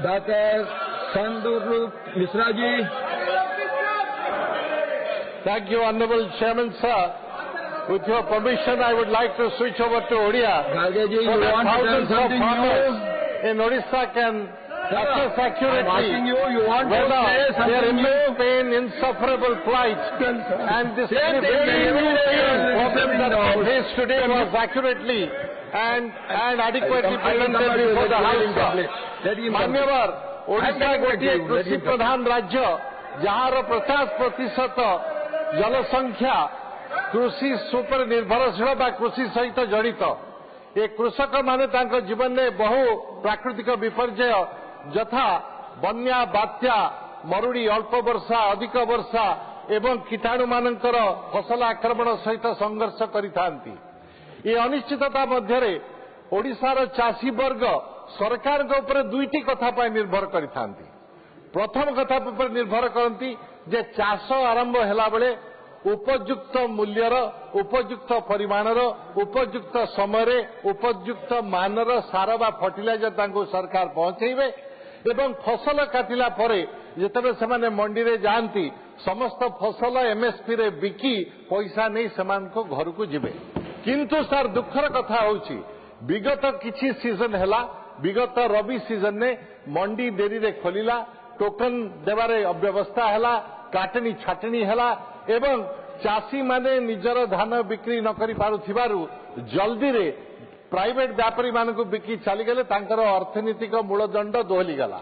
Dr. Sanduru Misra ji. Thank you, Honorable Chairman, sir. With your permission, I would like to switch over to Odia. Garge ji, so you that want to tell thousands of something farmers new? in Odisha can assess I'm accurately asking you, you want to whether say they are something in new? pain, insufferable plight, and this Same thing, problem that we face today was accurately and adequately presented before the House. मान्यवर ओडिशा गोटे कृषि प्रधान राज्य jar 50% जनसंख्या कृषि super निर्भरशील बा कृषि सहित जड़ित ये कृषक माने तांको जीवन में बहु प्राकृतिक विपर्यय यथा बन्या बात्या मरुड़ी अल्प वर्षा अधिक वर्षा एवं कीटाणु मानकर फसल आक्रमण सहित संघर्ष करिथांती ये अनिश्चितता मध्यरे ओडिशार चाषी वर्ग सरकार के ऊपर दुईटी कथा पर निर्भर करिथांती प्रथम कथा पर निर्भर करती जे चाष आरंभ हैला बेले उपयुक्त मूल्यर उपयुक्त परिमाणर उपयुक्त समय उपयुक्त मानर सार बा फर्टिलाइजर तांको सरकार पहुंचेबे एवं फसल काटिला परे जेतबे सेमाने मंडी रे जानती समस्त फसल एमएसपी रे बिकी पैसा नहीं सेमान को घर को जिबे किंतु सर दुखर कथा होची विगत किछि सीजन हैला विगत रबी सीजन ने मंडी देरी रे खोलिला टोकन देवारे अव्यवस्था हैला काटनी छाटनी हैला एवं चाषी माने निजर धान बिक्री न करि पारुथिबारु जल्दी रे प्राइवेट व्यापारी मानकु बिकी चली गले तांकर अर्थनीतिक मूलदंड दोहली गला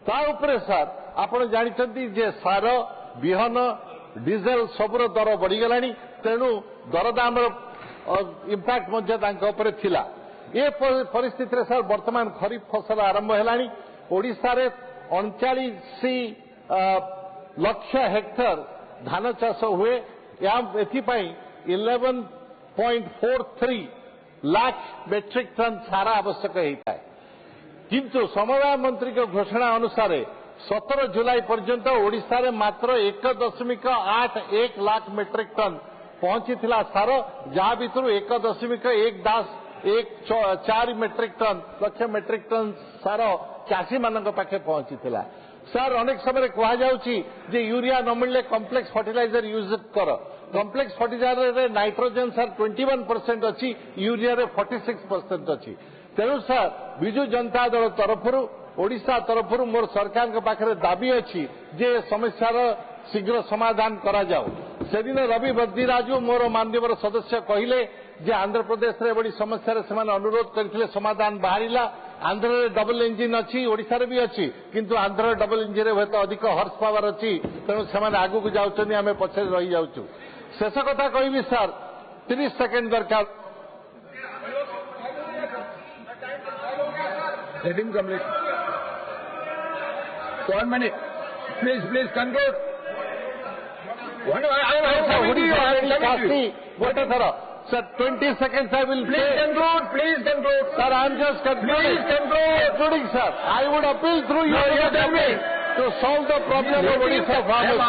ता उपरे सर आपण जानिछंती जे सार बिहन डीजल सबुर दर बढ़ी गलानी तेनु दरदाम इंपैक्ट मध्य तांक उपरे थिला ये परिस्थिति रे सर वर्तमान खरीफ फसल आरंभ हैलानी ओडिसा रे 39 लक्ष हेक्टर धान चाष हुए एथिपाई 11.43 लाख मेट्रिक टन सारा आवश्यक होता है किंतु समवाय मंत्री के घोषणा अनुसार 17 जुलाई पर्यंत ओडिशा रे मात्र 1.81 लाख मेट्रिक टन पहुंची सार जहाँ भीतर 1.14 मेट्रिक टन लक्ष मेट्रिक टन सार चाषी मान पाखे पहुंची सर अनेक समय कहुचे यूरिया न मिले कम्प्लेक्स फर्टिलाइजर यूज कर कम्प्लेक्स फर्टिलाइजर रे नाइट्रोजन सर 21% अच्छी यूरिया रे 46% अच्छी तेणु सर विजु जनता दल तरफ ओडिशा तरफ मोर सरकार पाखे दाबी अच्छी जे समस्यार शीघ्र समाधान करा जाओ से दिन रवि बद्रीराजु मोर माननीय सदस्य कहले जे आंध्र प्रदेश रे बड़ी समस्या से अनुरोध करथिले समाधान बाहरिला आंध्र रे डबल इंजिन अच्छी ओडिशा रे भी अच्छी किंतु आंध्र डबल इंजिन रे तो अधिक हॉर्स पावर अच्छी तेणु से आगु को जाउछनी आमे पछे रही जाउछु शेष कथा कहबी सर 30 सेकंड दरकार Let him complete. 1 minute. Please conclude. Sir, 20 seconds I will Please conclude. Sir, I am just concluding. Please conclude. Sir. I would appeal through you to to solve the problem of Odisha farmers.